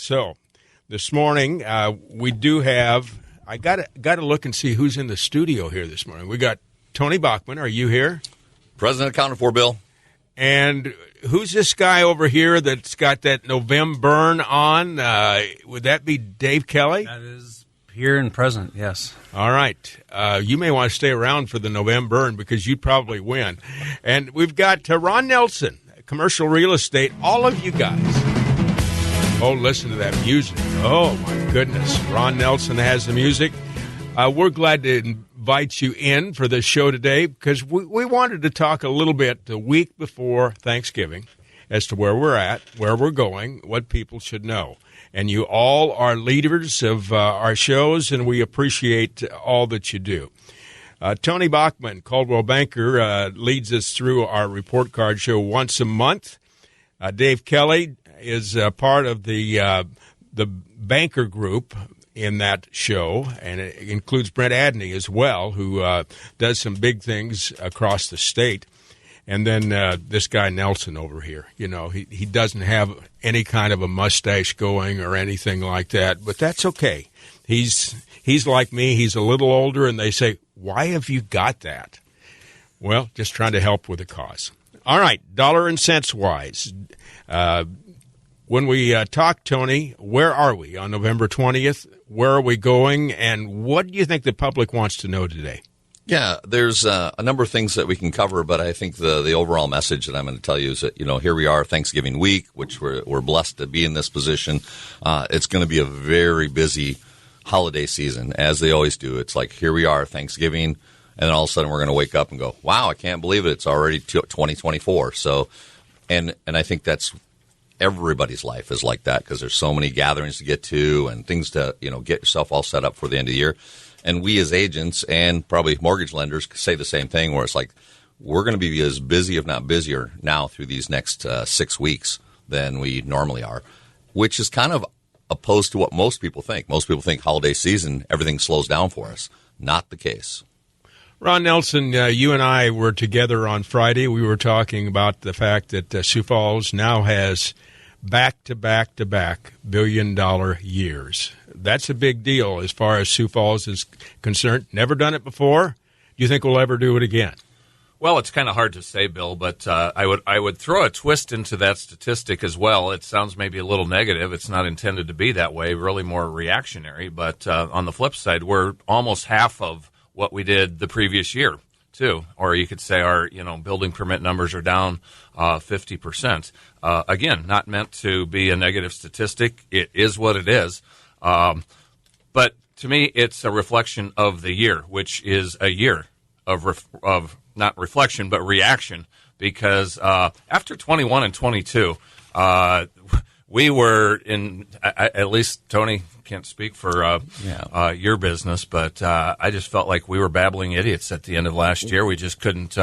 So this morning we do have. I got to look and see who's in the studio here this morning. We got Tony Bachman. Are you here? President accounted for, Bill. And who's this guy over here that's got that November burn on? Would that be Dave Kelly? That is here and present, yes. All right. You may want to stay around for the November burn because you'd probably win. And we've got Ron Nelson, commercial real estate, all of you guys. Oh, listen to that music. Oh, my goodness. Ron Nelson has the music. We're glad to invite you in for this show today because we wanted to talk a little bit the week before Thanksgiving as to where we're at, where we're going, what people should know. And you all are leaders of our shows, and we appreciate all that you do. Tony Bachman, Coldwell Banker, leads us through our report card show once a month. Dave Kelly is part of the banker group in that show, and it includes Brent Adney as well, who does some big things across the state. And then this guy Nelson over here, you know, he doesn't have any kind of a mustache going or anything like that, but that's okay. He's like me. He's a little older, and they say, why have you got that? Well, just trying to help with the cause. All right, dollar and cents wise. When we talk, Tony, where are we on November 20th? Where are we going? And what do you think the public wants to know today? Yeah, there's a number of things that we can cover, but I think the overall message that I'm going to tell you is that, you know, here we are, Thanksgiving week, which we're blessed to be in this position. It's going to be a very busy holiday season, as they always do. It's like, here we are, Thanksgiving, and then all of a sudden we're going to wake up and go, wow, I can't believe it. It's already 2024. So, and I think that's everybody's life is like that because there's so many gatherings to get to and things to, you know, get yourself all set up for the end of the year. And we as agents and probably mortgage lenders say the same thing where it's like we're going to be as busy, if not busier, now through these next 6 weeks than we normally are, which is kind of opposed to what most people think. Most people think holiday season, everything slows down for us. Not the case. Ron Nelson, you and I were together on Friday. We were talking about the fact that Sioux Falls now has back-to-back-to-back billion-dollar years. That's a big deal as far as Sioux Falls is concerned. Never done it before. Do you think we'll ever do it again? Well, it's kind of hard to say, Bill, but I would throw a twist into that statistic as well. It sounds maybe a little negative. It's not intended to be that way, really more reactionary. But on the flip side, we're almost half of what we did the previous year, too. Or you could say our, building permit numbers are down 50%. Again, not meant to be a negative statistic. It is what it is. But to me, it's a reflection of the year, which is a year of not reflection, but reaction. Because after 21 and 22, we were in, at least Tony can't speak for your business, but I just felt like we were babbling idiots at the end of last year. We just couldn't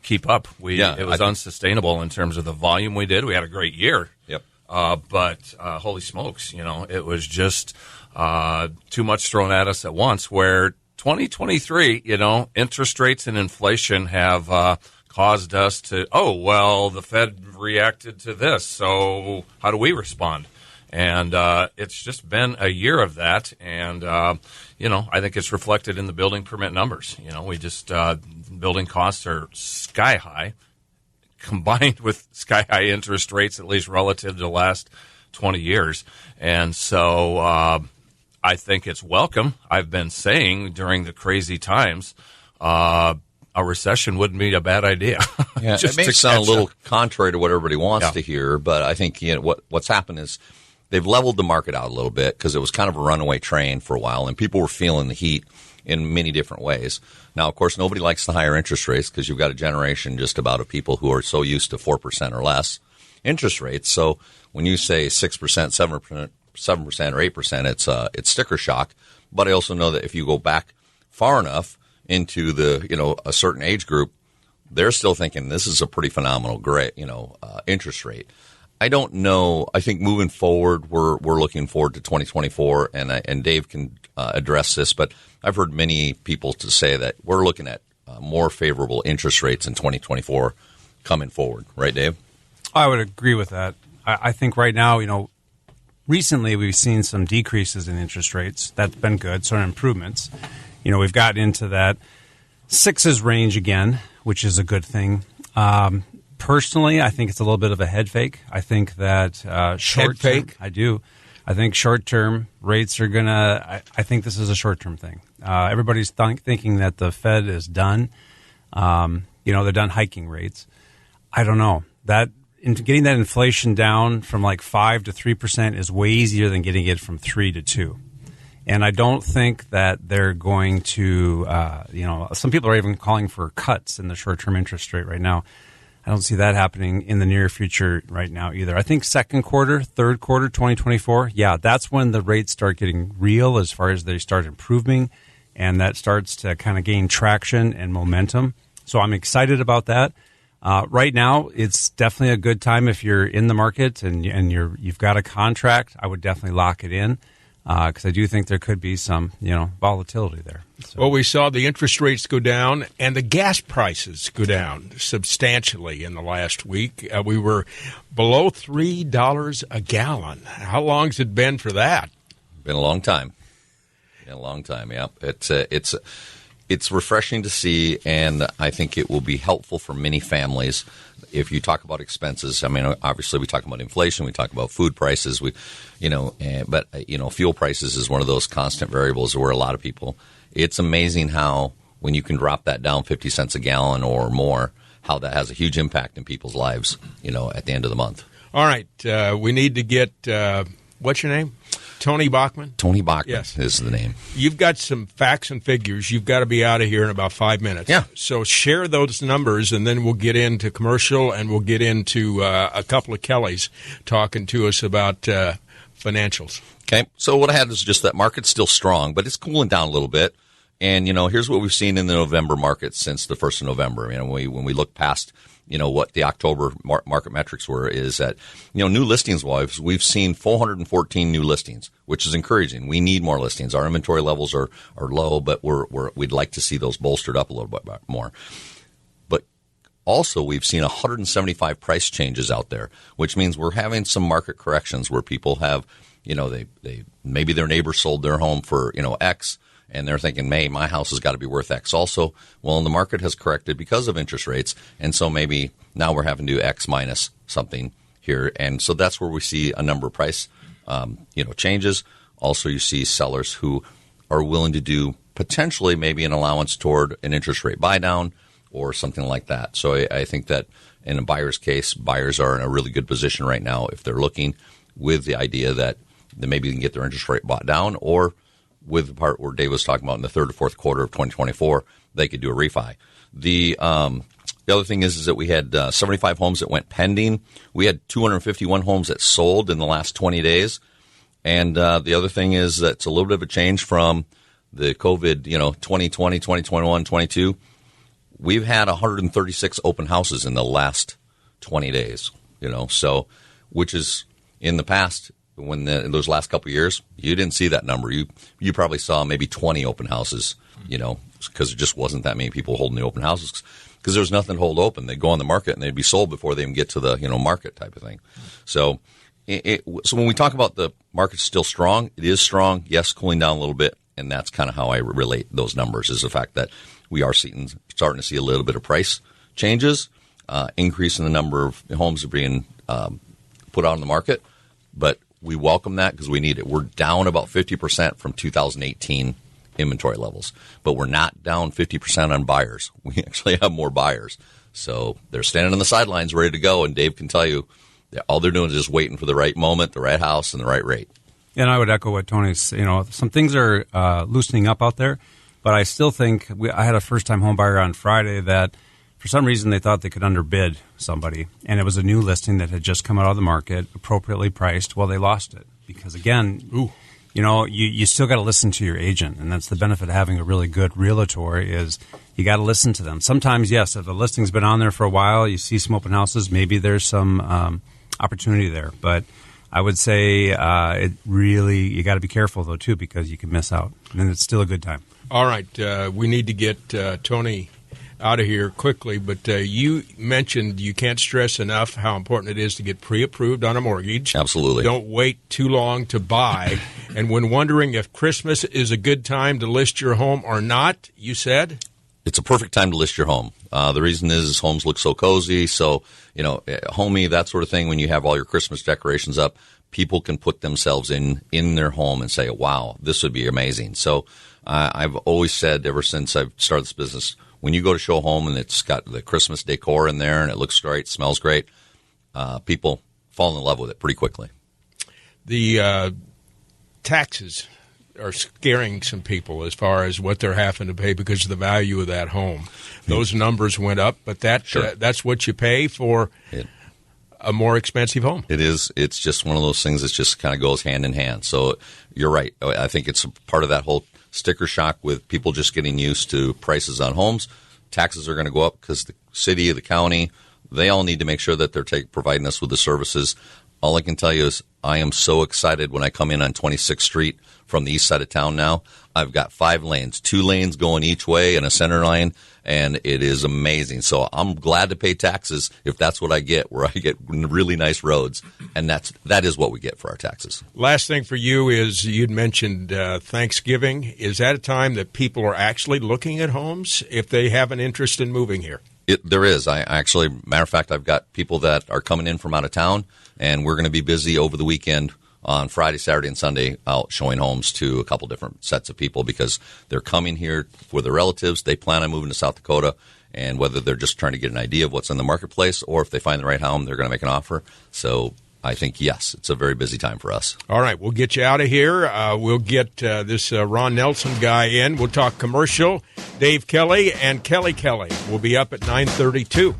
keep up. It was unsustainable in terms of the volume we did. We had a great year. Yep. But holy smokes, it was just too much thrown at us at once, where 2023, interest rates and inflation have caused us to, the Fed reacted to this, so how do we respond? And it's just been a year of that, and, I think it's reflected in the building permit numbers. We just, building costs are sky high, combined with sky high interest rates, at least relative to the last 20 years. And so I think it's welcome. I've been saying during the crazy times, a recession wouldn't be a bad idea. Yeah, it may sound a little contrary to what everybody wants to hear, but I think what's happened is they've leveled the market out a little bit because it was kind of a runaway train for a while, and people were feeling the heat in many different ways. Now, of course, nobody likes the higher interest rates because you've got a generation just about of people who are so used to 4% or less interest rates. So when you say 6%, 7% or 8%, it's sticker shock. But I also know that if you go back far enough into the a certain age group, they're still thinking this is a pretty phenomenal, great interest rate. I don't know. I think moving forward, we're looking forward to 2024, and Dave can address this. But I've heard many people to say that we're looking at more favorable interest rates in 2024 coming forward. Right, Dave? I would agree with that. I think right now, recently we've seen some decreases in interest rates. That's been good, so improvements. We've gotten into that sixes range again, which is a good thing. Personally, I think it's a little bit of a head fake. I think that short head fake? I do. I think short-term rates are going to – I think this is a short-term thing. Everybody's thinking that the Fed is done. They're done hiking rates. I don't know. Getting that inflation down from like 5 to 3% is way easier than getting it from 3 to 2. And I don't think that they're going to some people are even calling for cuts in the short-term interest rate right now. I don't see that happening in the near future right now either. I think second quarter, third quarter, 2024, that's when the rates start getting real as far as they start improving, and that starts to kind of gain traction and momentum. So I'm excited about that. Right now, it's definitely a good time if you're in the market and you've got a contract. I would definitely lock it in because I do think there could be some volatility there. So. Well, we saw the interest rates go down and the gas prices go down substantially in the last week. We were below $3 a gallon. How long's it been for that? Been a long time. Yeah. It's refreshing to see, and I think it will be helpful for many families. If you talk about expenses, I mean, obviously we talk about inflation, we talk about food prices, but fuel prices is one of those constant variables where a lot of people. It's amazing how when you can drop that down 50 cents a gallon or more, how that has a huge impact in people's lives. At the end of the month. All right, we need to get what's your name? Tony Bachman? Tony Bachman yes. is the name. You've got some facts and figures. You've got to be out of here in about 5 minutes. Yeah. So share those numbers, and then we'll get into commercial, and we'll get into a couple of Kellys talking to us about financials. Okay. So what I had is just that market's still strong, but it's cooling down a little bit. And, here's what we've seen in the November market since the 1st of November. When we look past what the October market metrics were is that, new listings-wise, we've seen 414 new listings, which is encouraging. We need more listings. Our inventory levels are low, but we'd like to see those bolstered up a little bit more. But also, we've seen 175 price changes out there, which means we're having some market corrections where people have, they maybe their neighbor sold their home for, X, and they're thinking, my house has got to be worth X also. Well, the market has corrected because of interest rates, and so maybe now we're having to do X minus something here. And so that's where we see a number of price changes. Also, you see sellers who are willing to do potentially maybe an allowance toward an interest rate buy down or something like that. So I think that in a buyer's case, buyers are in a really good position right now if they're looking with the idea that maybe they can get their interest rate bought down, or with the part where Dave was talking about in the third or fourth quarter of 2024, they could do a refi. The other thing is that we had 75 homes that went pending. We had 251 homes that sold in the last 20 days. And the other thing is that it's a little bit of a change from the COVID, 2020, 2021, 22. We've had 136 open houses in the last 20 days, so which is in the past. When in those last couple of years, you didn't see that number. You probably saw maybe 20 open houses, because there just wasn't that many people holding the open houses because there was nothing to hold open. They'd go on the market and they'd be sold before they even get to the market type of thing. So, so when we talk about the market's still strong, it is strong. Yes, cooling down a little bit, and that's kind of how I relate those numbers. Is the fact that we are starting to see a little bit of price changes, increase in the number of homes that are being put out on the market, but we welcome that because we need it. We're down about 50% from 2018 inventory levels, but we're not down 50% on buyers. We actually have more buyers. So they're standing on the sidelines ready to go, and Dave can tell you that all they're doing is just waiting for the right moment, the right house, and the right rate. And I would echo what Tony's, some things are loosening up out there, but I still think I had a first-time home buyer on Friday that for some reason they thought they could underbid somebody, and it was a new listing that had just come out of the market, appropriately priced. Well, they lost it because, again, you still got to listen to your agent, and that's the benefit of having a really good realtor is you got to listen to them. Sometimes, yes, if the listing's been on there for a while, you see some open houses, maybe there's some opportunity there. But I would say you got to be careful, though, too, because you can miss out, and it's still a good time. All right, we need to get Tony out of here quickly, but you mentioned you can't stress enough how important it is to get pre-approved on a mortgage. Absolutely. Don't wait too long to buy. And when wondering if Christmas is a good time to list your home or not, you said? It's a perfect time to list your home. The reason is homes look so cozy, so, homey, that sort of thing. When you have all your Christmas decorations up, people can put themselves in their home and say, wow, this would be amazing. So I've always said ever since I've started this business, when you go to show a home and it's got the Christmas decor in there and it looks great, smells great, people fall in love with it pretty quickly. The taxes are scaring some people as far as what they're having to pay because of the value of that home. Those numbers went up, but that's what you pay for a more expensive home. It is. It's just one of those things that just kind of goes hand in hand. So you're right. I think it's a part of that whole sticker shock with people just getting used to prices on homes. Taxes are going to go up because the city, the county, they all need to make sure that they're providing us with the services. All I can tell you is I am so excited when I come in on 26th Street from the east side of town now. I've got 5 lanes, 2 lanes going each way and a center line, and it is amazing. So I'm glad to pay taxes if that's what I get, where I get really nice roads, and that is what we get for our taxes. Last thing for you is you'd mentioned Thanksgiving. Is that a time that people are actually looking at homes if they have an interest in moving here? There is. Matter of fact, I've got people that are coming in from out of town, and we're going to be busy over the weekend on Friday, Saturday, and Sunday out showing homes to a couple different sets of people because they're coming here for their relatives. They plan on moving to South Dakota, and whether they're just trying to get an idea of what's in the marketplace or if they find the right home, they're going to make an offer. So I think, yes, it's a very busy time for us. All right, we'll get you out of here. We'll get this Ron Nelson guy in. We'll talk commercial. Dave Kelly and Kelly will be up at 9:32.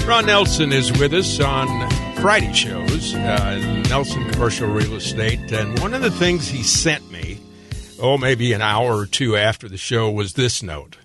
Ron Nelson is with us on Friday shows, Nelson Commercial Real Estate. And one of the things he sent me, maybe an hour or two after the show, was this note.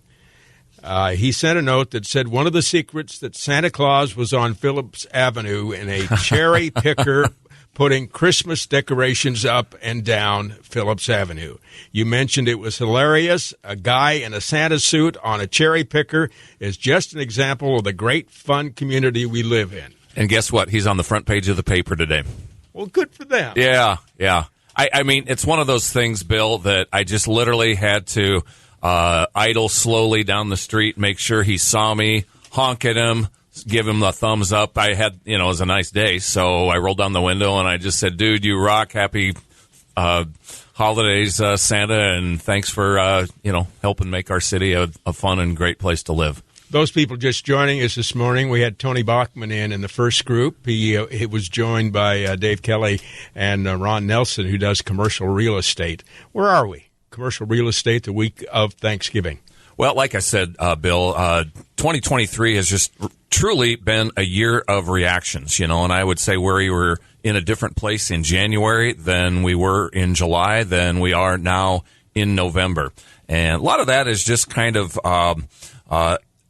He sent a note that said one of the secrets that Santa Claus was on Phillips Avenue in a cherry picker putting Christmas decorations up and down Phillips Avenue. You mentioned it was hilarious. A guy in a Santa suit on a cherry picker is just an example of the great fun community we live in. And guess what? He's on the front page of the paper today. Well, good for them. Yeah. I mean, it's one of those things, Bill, that I just literally had to idle slowly down the street, make sure he saw me, honk at him, give him the thumbs up. I had, it was a nice day, so I rolled down the window and I just said, dude, you rock. Happy holidays, Santa, and thanks for, helping make our city a fun and great place to live. Those people just joining us this morning, we had Tony Bachman in the first group. He was joined by Dave Kelly and Ron Nelson, who does commercial real estate. Where are we? Commercial real estate the week of Thanksgiving. Well, like I said, Bill, 2023 has just truly been a year of reactions, and I would say we were in a different place in January than we were in July, than we are now in November. And a lot of that is just kind of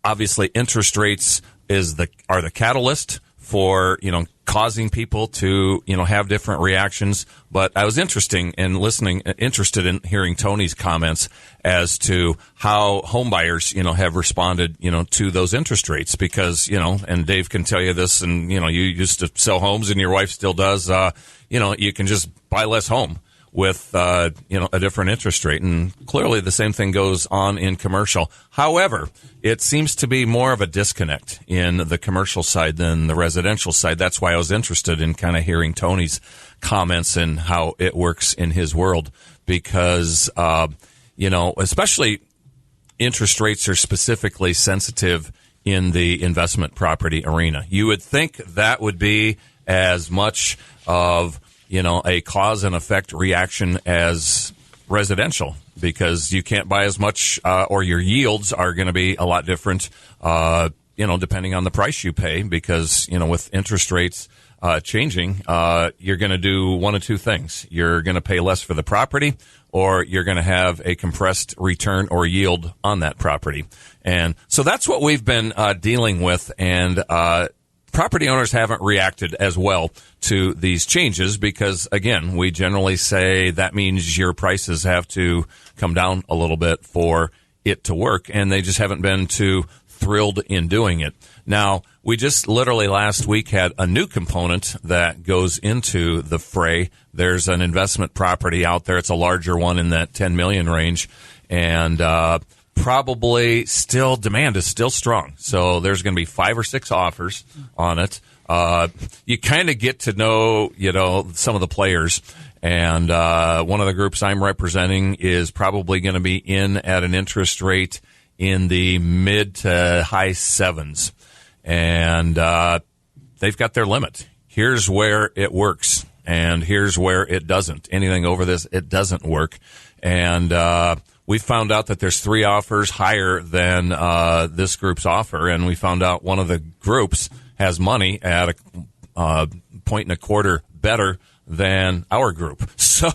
obviously interest rates are the catalyst for, causing people to, have different reactions. But I was interested in hearing Tony's comments as to how home buyers, have responded, to those interest rates because, and Dave can tell you this, and, you used to sell homes and your wife still does, you can just buy less home with, a different interest rate. And clearly the same thing goes on in commercial. However, it seems to be more of a disconnect in the commercial side than the residential side. That's why I was interested in kind of hearing Tony's comments and how it works in his world because, especially interest rates are specifically sensitive in the investment property arena. You would think that would be as much of a cause and effect reaction as residential because you can't buy as much or your yields are going to be a lot different, depending on the price you pay because, with interest rates changing, you're going to do one of two things. You're going to pay less for the property or you're going to have a compressed return or yield on that property. And so that's what we've been dealing with and property owners haven't reacted as well to these changes because, again, we generally say that means your prices have to come down a little bit for it to work, and they just haven't been too thrilled in doing it. Now, we just literally last week had a new component that goes into the fray. There's an investment property out there. It's a larger one in that 10 million range, and probably still demand is still strong. So there's going to be 5 or 6 offers on it. You kind of get to know, some of the players. And one of the groups I'm representing is probably going to be in at an interest rate in the mid to high 7s. And they've got their limit. Here's where it works, and here's where it doesn't. Anything over this, it doesn't work. And we found out that there's 3 offers higher than this group's offer, and we found out one of the groups has money at a point and a quarter better than our group. So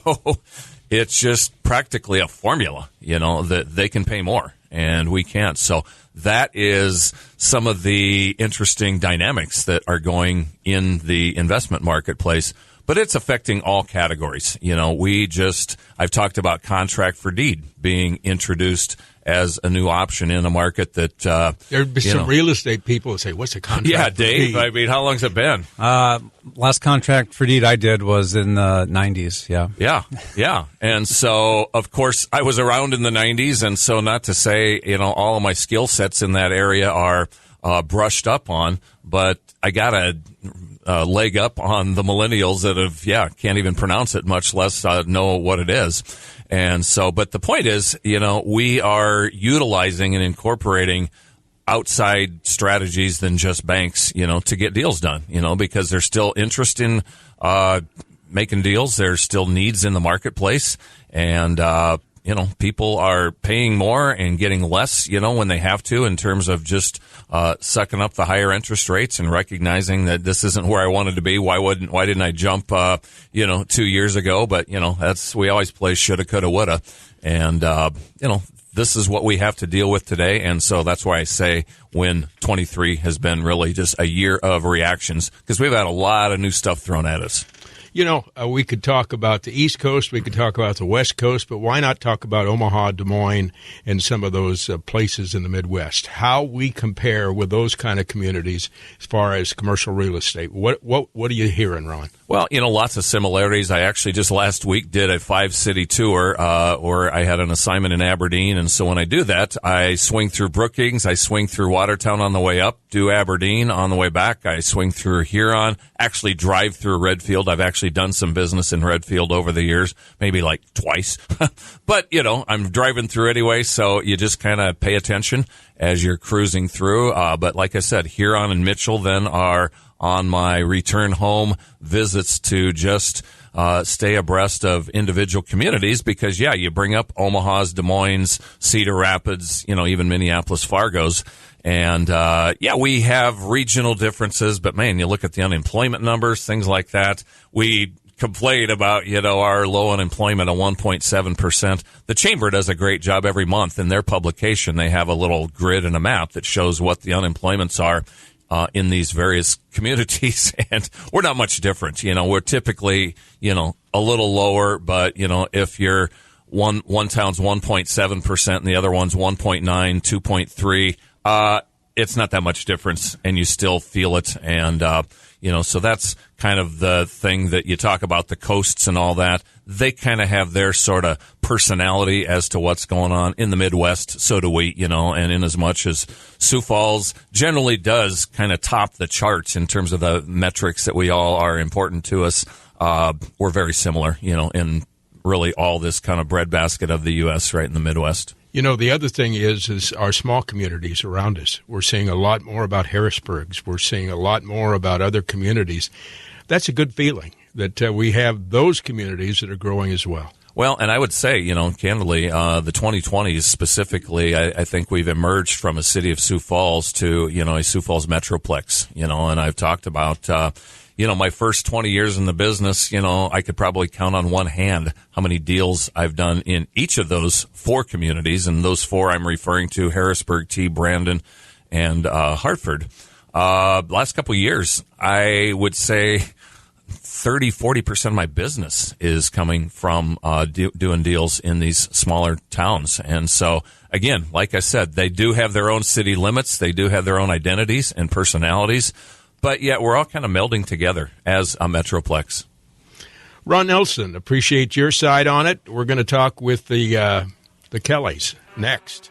it's just practically a formula, that they can pay more and we can't. So that is some of the interesting dynamics that are going in the investment marketplace. But it's affecting all categories. I've talked about contract for deed being introduced as a new option in a market that there'd be some real estate people would say, "What's a contract?" Yeah, for Dave. deed? I mean, how long's it been? Last contract for deed I did was in the 90s. Yeah. And so, of course, I was around in the 90s, and so not to say all of my skill sets in that area are brushed up on, but I got a leg up on the millennials that can't even pronounce it, much less know what it is. And so, but the point is, we are utilizing and incorporating outside strategies than just banks, to get deals done, because there's still interest in making deals. There's still needs in the marketplace, and people are paying more and getting less, when they have to, in terms of just sucking up the higher interest rates and recognizing that this isn't where I wanted to be. Why didn't I jump, 2 years ago? But, we always play shoulda, coulda, woulda. And, this is what we have to deal with today. And so that's why I say when 23 has been really just a year of reactions, because we've had a lot of new stuff thrown at us. We could talk about the East Coast, we could talk about the West Coast, but why not talk about Omaha, Des Moines, and some of those places in the Midwest? How we compare with those kind of communities as far as commercial real estate. What are you hearing, Ron? Well, lots of similarities. I actually just last week did a 5-city tour where I had an assignment in Aberdeen, and so when I do that, I swing through Brookings, I swing through Watertown on the way up, do Aberdeen on the way back, I swing through Huron, actually drive through Redfield. I've actually done some business in Redfield over the years, maybe like twice. But, I'm driving through anyway, so you just kind of pay attention as you're cruising through. But like I said, Huron and Mitchell then are on my return home visits to just stay abreast of individual communities because, you bring up Omaha's, Des Moines, Cedar Rapids, even Minneapolis, Fargo's. And, we have regional differences, but man, you look at the unemployment numbers, things like that. We complain about, our low unemployment of 1.7%. The Chamber does a great job every month in their publication. They have a little grid and a map that shows what the unemployments are in these various communities, and we're not much different. We're typically, a little lower, but, if you're one town's 1.7% and the other one's 1.9, 2.3, it's not that much difference, and you still feel it. And, so that's kind of the thing that you talk about, the coasts and all that. They kind of have their sort of personality as to what's going on in the Midwest. So do we, and in as much as Sioux Falls generally does kind of top the charts in terms of the metrics that we all are important to us, we're very similar, in really all this kind of breadbasket of the U.S. right in the Midwest. The other thing is our small communities around us. We're seeing a lot more about Harrisburgs. We're seeing a lot more about other communities. That's a good feeling that we have those communities that are growing as well. Well, and I would say, candidly, the 2020s specifically, I think we've emerged from a city of Sioux Falls to, a Sioux Falls metroplex, and I've talked about, my first 20 years in the business, I could probably count on one hand how many deals I've done in each of those 4 communities. And those 4 I'm referring to, Harrisburg, Brandon, and Hartford. Last couple of years, I would say 30-40% of my business is coming from doing deals in these smaller towns. And so, again, like I said, they do have their own city limits. They do have their own identities and personalities. But yet we're all kind of melding together as a metroplex. Ron Nelson, appreciate your side on it. We're going to talk with the Kellys next.